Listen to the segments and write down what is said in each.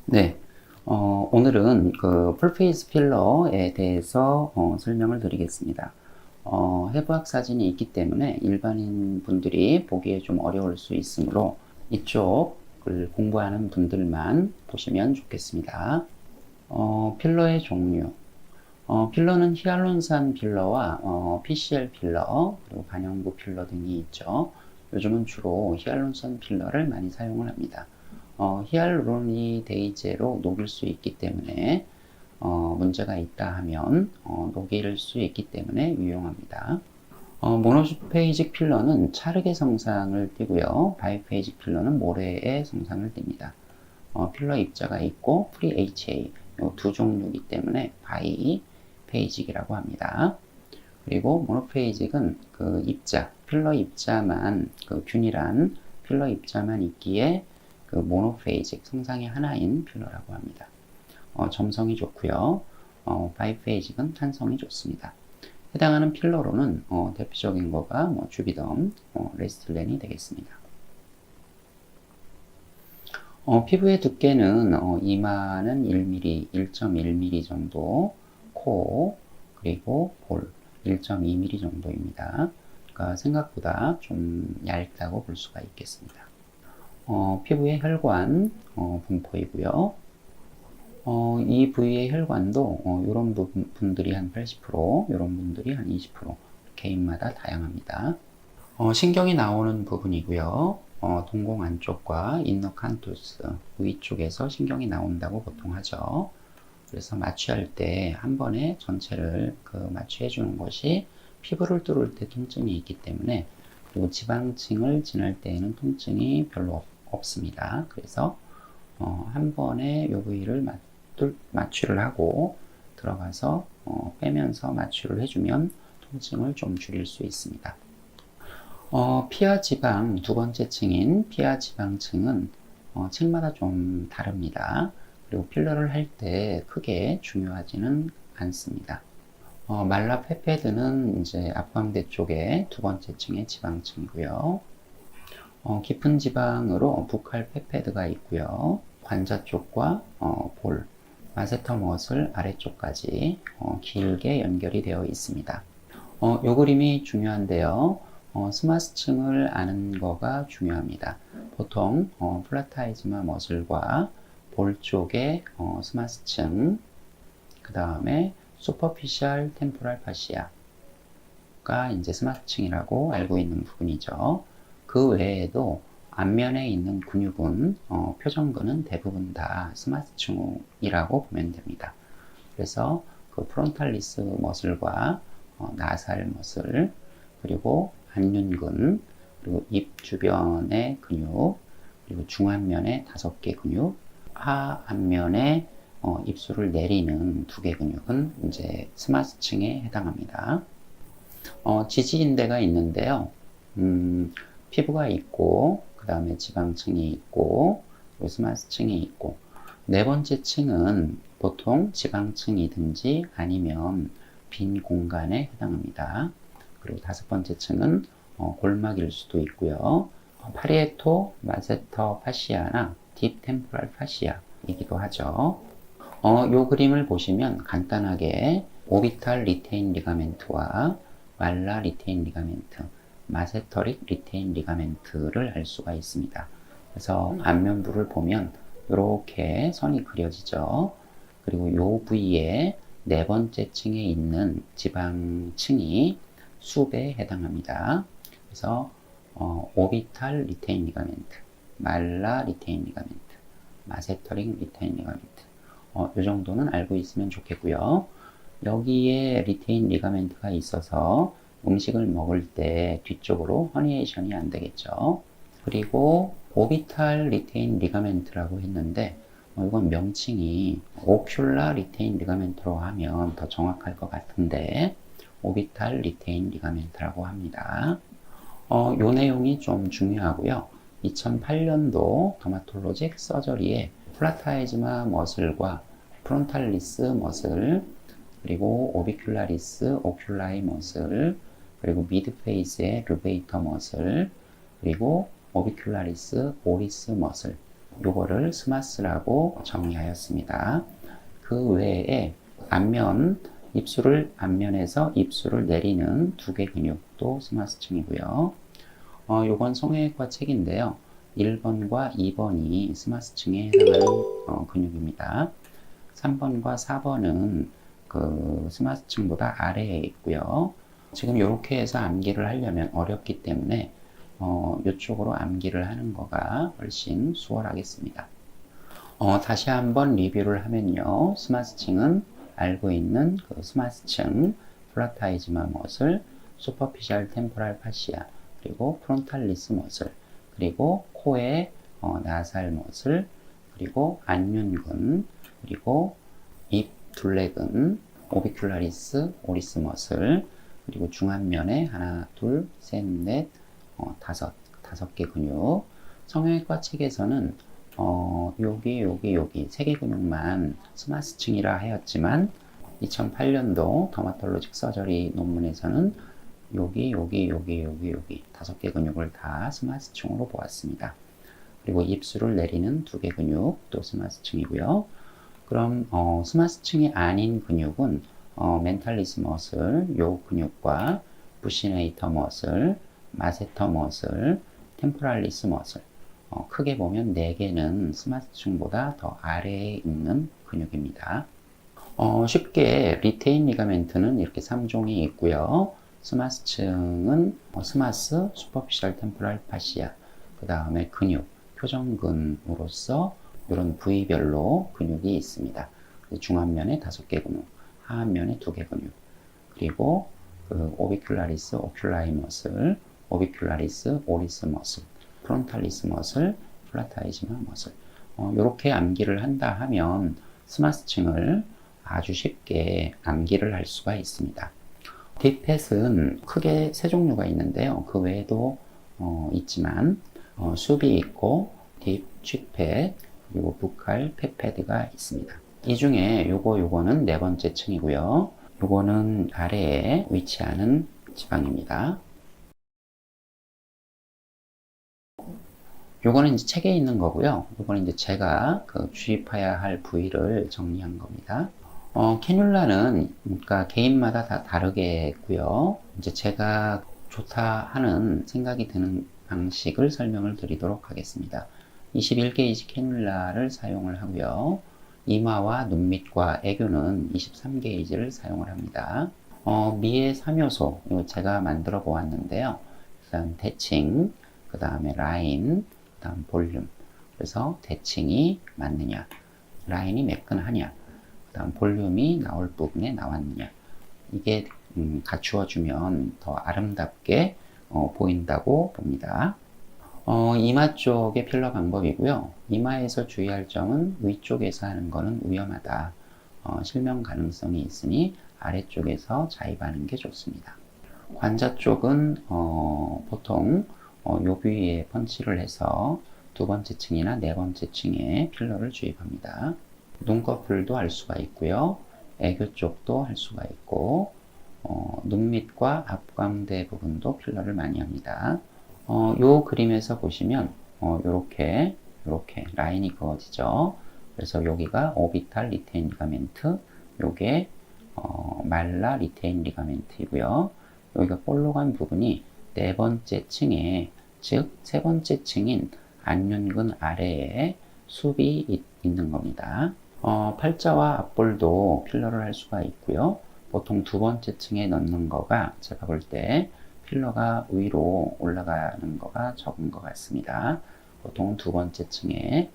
네, 오늘은 그 풀페이스 필러에 대해서 설명을 드리겠습니다. 해부학 사진이 있기 때문에 일반인 분들이 보기에 좀 어려울 수 있으므로 이쪽을 공부하는 분들만 보시면 좋겠습니다. 필러의 종류. 필러는 히알론산 필러와 PCL 필러, 그리고 반영구 필러 등이 있죠. 요즘은 주로 히알론산 필러를 많이 사용을 합니다. 히알루로니데이제로 녹일 수 있기 때문에 문제가 있다 하면 녹일 수 있기 때문에 유용합니다. 모노페이직 필러는 차르게 성상을 띠고요. 바이페이직 필러는 모래의 성상을 띱니다. 필러 입자가 있고 프리 HA 두 종류이기 때문에 바이페이직이라고 합니다. 그리고 모노페이직은 그 입자, 필러 입자만 그 균일한 필러 입자만 있기에 그 모노페이직 성상의 하나인 필러라고 합니다. 점성이 좋고요. 바이페이직은 탄성이 좋습니다. 해당하는 필러로는 대표적인 거가 주비덤, 레스틸렌이 되겠습니다. 피부의 두께는 이마는 1mm, 1.1mm 정도, 코, 그리고 볼 1.2mm 정도입니다. 그러니까 생각보다 좀 얇다고 볼 수가 있겠습니다. 피부의 혈관 분포이고요. 이 부위의 혈관도 이런 분들이 한 80%, 이런 분들이 한 20%, 개인마다 다양합니다. 신경이 나오는 부분이고요. 동공 안쪽과 인너 칸투스 위쪽에서 신경이 나온다고 보통 하죠. 그래서 마취할 때 한 번에 전체를 마취해 주는 것이 피부를 뚫을 때 통증이 있기 때문에, 그리고 지방층을 지날 때에는 통증이 별로 없습니다. 그래서 한 번에 이 부위를 마취를 하고 들어가서 빼면서 마취를 해주면 통증을 좀 줄일 수 있습니다. 피하 지방 두 번째 층인 피하 지방층은 층마다 좀 다릅니다. 그리고 필러를 할 때 크게 중요하지는 않습니다. 말라 페페드는 이제 앞광대 쪽에 두 번째 층의 지방층이고요. 깊은 지방으로 부칼 페페드가 있고요. 관자 쪽과 볼, 마세터 머슬 아래쪽까지 길게 연결이 되어 있습니다. 요 그림이 중요한데요. 스마스층을 아는 거가 중요합니다. 보통 플라타이즈마 머슬과 볼 쪽에 스마스층, 그 다음에 슈퍼피셜 템포랄 파시아가 이제 스마스층이라고 알고 있는 부분이죠. 그 외에도 앞면에 있는 근육은 표정근은 대부분 다 스마스층이라고 보면 됩니다. 그래서 그 프론탈리스 머슬과 나살 머슬, 그리고 안륜근, 그리고 입 주변의 근육, 그리고 중안면의 5개 근육, 하안면에 입술을 내리는 2개 근육은 이제 스마스층에 해당합니다. 지지인대가 있는데요. 피부가 있고, 그 다음에 지방층이 있고, 그리고 스마스층이 있고, 네 번째 층은 보통 지방층이든지 아니면 빈 공간에 해당합니다. 그리고 5번째 층은 골막일 수도 있고요. 파리에토 마세터 파시아나 딥 템포랄 파시아이기도 하죠. 요 그림을 보시면 간단하게 오비탈 리테인 리가멘트와 말라 리테인 리가멘트, 마세터릭 리테인 리가멘트를 알 수가 있습니다. 그래서 안면부를 보면 이렇게 선이 그려지죠. 그리고 요 부위에 네 번째 층에 있는 지방층이 숲에 해당합니다. 그래서 오비탈 리테인 리가멘트, 말라 리테인 리가멘트, 마세터링 리테인 리가멘트, 이 정도는 알고 있으면 좋겠고요. 여기에 리테인 리가멘트가 있어서 음식을 먹을 때 뒤쪽으로 허니에이션이 안 되겠죠. 그리고 오비탈 리테인 리가멘트라고 했는데 이건 명칭이 오큘라 리테인 리가멘트로 하면 더 정확할 것 같은데 오비탈 리테인 리가멘트라고 합니다. 요 내용이 좀 중요하고요. 2008년도 더마톨로직 서저리에 플라타이즈마 머슬과 프론탈리스 머슬, 그리고 오비큘라리스 오큘라이 머슬, 그리고 미드페이스의 르베이터 머슬, 그리고 오비큘라리스 오리스 머슬, 요거를 스마스라고 정의하였습니다. 그 외에 안면, 입술을 앞면에서 입술을 내리는 두 개 근육도 스마스층이고요. 요건 성형외과 책인데요. 1번과 2번이 스마스층에 해당하는 근육입니다. 3번과 4번은 그 스마스층보다 아래에 있고요. 지금 이렇게 해서 암기를 하려면 어렵기 때문에 이쪽으로 암기를 하는 거가 훨씬 수월하겠습니다. 다시 한번 리뷰를 하면요. 스마스층은 알고 있는 그 스마스층, 플라타이즈마 머슬, 슈퍼피셜 템포랄 파시아, 그리고 프론탈리스 머슬, 그리고 코의 나살 머슬, 그리고 안윤근, 그리고 입 둘레근, 오비큘라리스 오리스 머슬, 그리고 중안면에 하나, 둘, 셋, 넷, 다섯 개 근육. 성형외과 책에서는 여기 세 개 근육만 스마스층이라 하였지만 2008년도 더마톨로직 서저리 논문에서는 여기 다섯 개 근육을 다 스마스층으로 보았습니다. 그리고 입술을 내리는 두 개 근육도 스마스층이고요. 그럼 스마스층이 아닌 근육은 멘탈리스 머슬, 요 근육과 부시네이터 머슬, 마세터 머슬, 템포랄리스 머슬, 크게 보면 4개는 스마스층보다 더 아래에 있는 근육입니다. 쉽게 리테인 리가멘트는 이렇게 3종이 있고요. 스마스층은 스마스, 슈퍼피셜 템포랄 파시아, 그 다음에 근육, 표정근으로서 이런 부위별로 근육이 있습니다. 중안면에 5개 근육, 하안면에 2개 근육, 그리고 그 오비큘라리스 오큘라이 머슬, 오비큘라리스 오리스 머슬, 프론탈리스 머슬, 플라타이즈마 머슬. 이렇게 암기를 한다 하면 스마스층을 아주 쉽게 암기를 할 수가 있습니다. 딥팻은 크게 3종류가 있는데요. 그 외에도 있지만 숲이 있고 딥 칙팻, 그리고 부칼 펫패드가 있습니다. 이 중에 요거는 4번째 층이고요. 요거는 아래에 위치하는 지방입니다. 요거는 이제 책에 있는 거고요. 요거는 이제 제가 주입해야 할 부위를 정리한 겁니다. 캐뉼라는 그러니까 개인마다 다 다르겠고요. 이제 제가 좋다 하는 생각이 드는 방식을 설명을 드리도록 하겠습니다. 21게이지 캐뉼라를 사용을 하고요. 이마와 눈밑과 애교는 23게이지를 사용을 합니다. 미의 3요소, 이거 제가 만들어 보았는데요. 일단 대칭, 그 다음에 라인, 그 다음 볼륨. 그래서 대칭이 맞느냐, 라인이 매끈하냐, 그 다음 볼륨이 나올 부분에 나왔느냐. 이게 갖추어주면 더 아름답게 보인다고 봅니다. 이마 쪽의 필러 방법이고요. 이마에서 주의할 점은 위쪽에서 하는 거는 위험하다. 실명 가능성이 있으니 아래쪽에서 자입하는 게 좋습니다. 관자 쪽은 보통 요 부위에 펀치를 해서 2번째 층이나 4번째 층에 필러를 주입합니다. 눈꺼풀도 할 수가 있고요. 애교 쪽도 할 수가 있고 눈밑과 앞광대 부분도 필러를 많이 합니다. 요 그림에서 보시면 요렇게 라인이 그어지죠. 그래서 여기가 오비탈 리테인 리가멘트, 요게 말라 리테인 리가멘트이고요. 여기가 볼로 간 부분이 4번째 층에, 즉 3번째 층인 안윤근 아래에 숲이 있는 겁니다. 팔자와 앞볼도 필러를 할 수가 있고요. 보통 2번째 층에 넣는 거가 제가 볼 때 필러가 위로 올라가는 거가 적은 것 같습니다. 보통 2번째 층에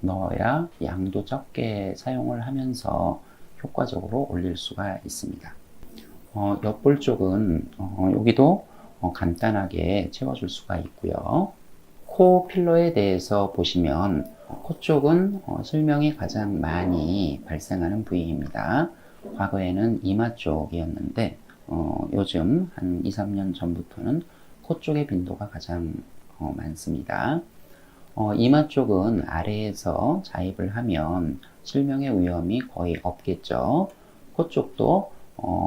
넣어야 양도 적게 사용을 하면서 효과적으로 올릴 수가 있습니다. 옆볼 쪽은 여기도 간단하게 채워줄 수가 있고요. 코 필러에 대해서 보시면 코 쪽은 실명이 가장 많이 발생하는 부위입니다. 과거에는 이마 쪽이었는데 요즘 한 2, 3년 전부터는 코 쪽의 빈도가 가장 많습니다. 이마 쪽은 아래에서 자입을 하면 실명의 위험이 거의 없겠죠. 코 쪽도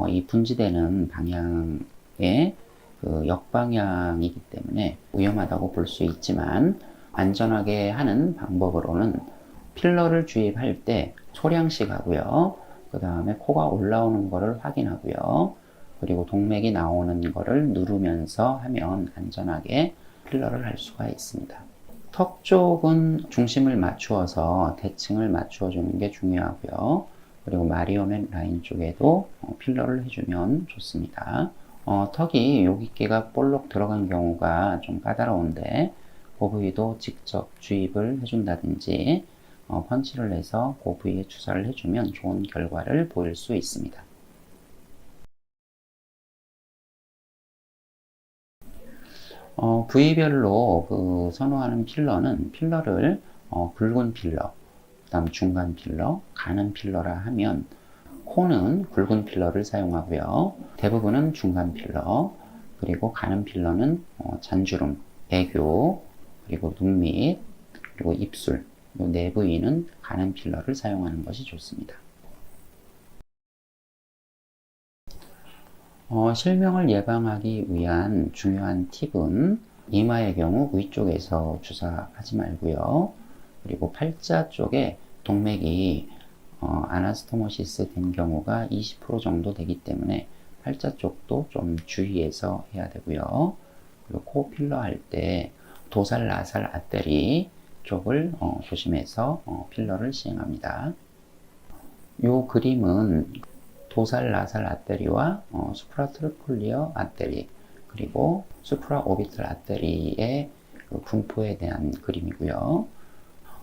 이 분지되는 방향의 그 역방향이기 때문에 위험하다고 볼 수 있지만 안전하게 하는 방법으로는 필러를 주입할 때 소량씩 하고요. 그 다음에 코가 올라오는 거를 확인하고요. 그리고 동맥이 나오는 거를 누르면서 하면 안전하게 필러를 할 수가 있습니다. 턱 쪽은 중심을 맞추어서 대칭을 맞추어 주는 게 중요하고요. 그리고 마리오넷 라인 쪽에도 필러를 해주면 좋습니다. 턱이 여기끼가 볼록 들어간 경우가 좀 까다로운데 그 부위도 직접 주입을 해준다든지 펀치를 해서 그 부위에 주사를 해주면 좋은 결과를 보일 수 있습니다. 부위별로 선호하는 필러는 필러를 굵은 필러, 그 다음 중간 필러, 가는 필러라 하면 코는 굵은 필러를 사용하고요. 대부분은 중간 필러, 그리고 가는 필러는 잔주름, 애교, 그리고 눈 밑, 그리고 입술, 이 네 부위는 가는 필러를 사용하는 것이 좋습니다. 실명을 예방하기 위한 중요한 팁은 이마의 경우 위쪽에서 주사하지 말고요. 그리고 팔자 쪽에 동맥이 아나스토모시스 된 경우가 20% 정도 되기 때문에 팔자 쪽도 좀 주의해서 해야 되고요. 그리고 코 필러 할 때 도살 나살 아테리 쪽을 조심해서 필러를 시행합니다. 이 그림은 도살 나살 아테리와 수프라트로클리어 아테리 그리고 수프라오비탈 아테리의 분포에 대한 그림이고요.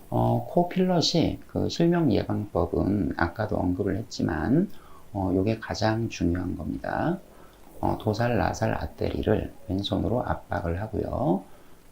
코 필럿이 실명 예방법은 아까도 언급을 했지만 이게 가장 중요한 겁니다. 도살 나살 아테리를 왼손으로 압박을 하고요.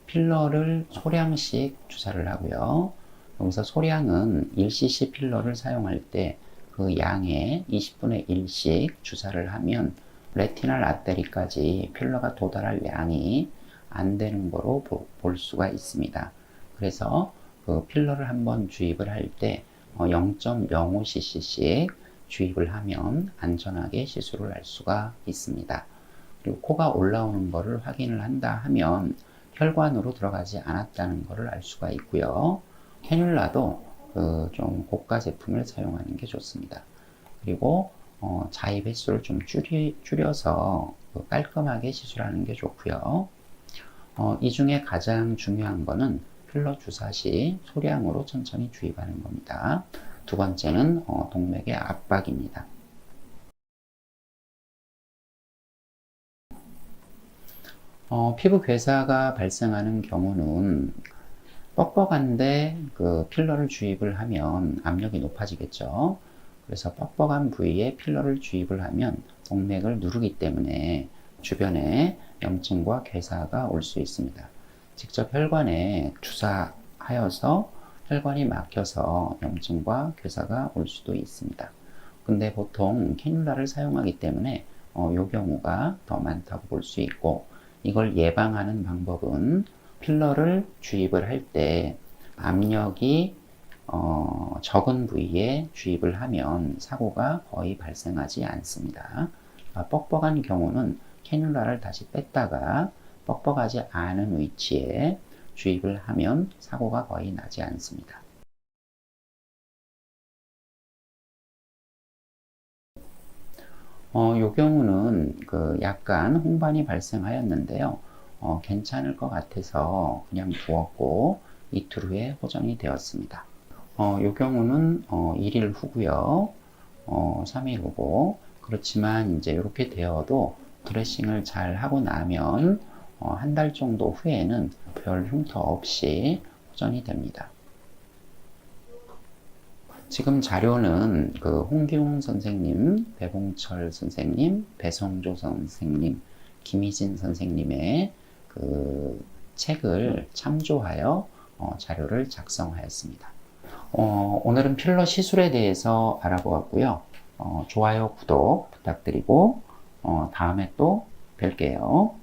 필러를 소량씩 주사를 하고요. 여기서 소량은 1cc 필러를 사용할 때 그 양의 20분의 1씩 주사를 하면 레티날 아테리까지 필러가 도달할 양이 안 되는 거로 볼 수가 있습니다. 그래서 그 필러를 한번 주입을 할 때 0.05cc씩 주입을 하면 안전하게 시술을 할 수가 있습니다. 그리고 코가 올라오는 것을 확인을 한다 하면 혈관으로 들어가지 않았다는 것을 알 수가 있고요. 캐뉼라도 좀 고가 제품을 사용하는 게 좋습니다. 그리고 자입 횟수를 좀 줄여서 깔끔하게 시술하는 게 좋고요. 이 중에 가장 중요한 거는 필러 주사 시 소량으로 천천히 주입하는 겁니다. 두 번째는 동맥의 압박입니다. 피부 괴사가 발생하는 경우는 뻑뻑한데 필러를 주입을 하면 압력이 높아지겠죠. 그래서 뻑뻑한 부위에 필러를 주입을 하면 동맥을 누르기 때문에 주변에 염증과 괴사가 올 수 있습니다. 직접 혈관에 주사하여서 혈관이 막혀서 염증과 괴사가 올 수도 있습니다. 근데 보통 캐뉼라를 사용하기 때문에 이 경우가 더 많다고 볼 수 있고, 이걸 예방하는 방법은 필러를 주입을 할 때 압력이 적은 부위에 주입을 하면 사고가 거의 발생하지 않습니다. 뻑뻑한 경우는 캐뉼라를 다시 뺐다가 뻑뻑하지 않은 위치에 주입을 하면 사고가 거의 나지 않습니다. 이 경우는 약간 홍반이 발생하였는데요. 괜찮을 것 같아서 그냥 두었고 이틀 후에 호전이 되었습니다. 이 경우는 1일 후고요. 3일 후고, 그렇지만 이제 이렇게 되어도 드레싱을 잘 하고 나면 한 달 정도 후에는 별 흉터 없이 호전이 됩니다. 지금 자료는 홍기웅 선생님, 배봉철 선생님, 배성조 선생님, 김희진 선생님의 책을 참조하여 자료를 작성하였습니다. 오늘은 필러 시술에 대해서 알아보았고요. 좋아요, 구독 부탁드리고 다음에 또 뵐게요.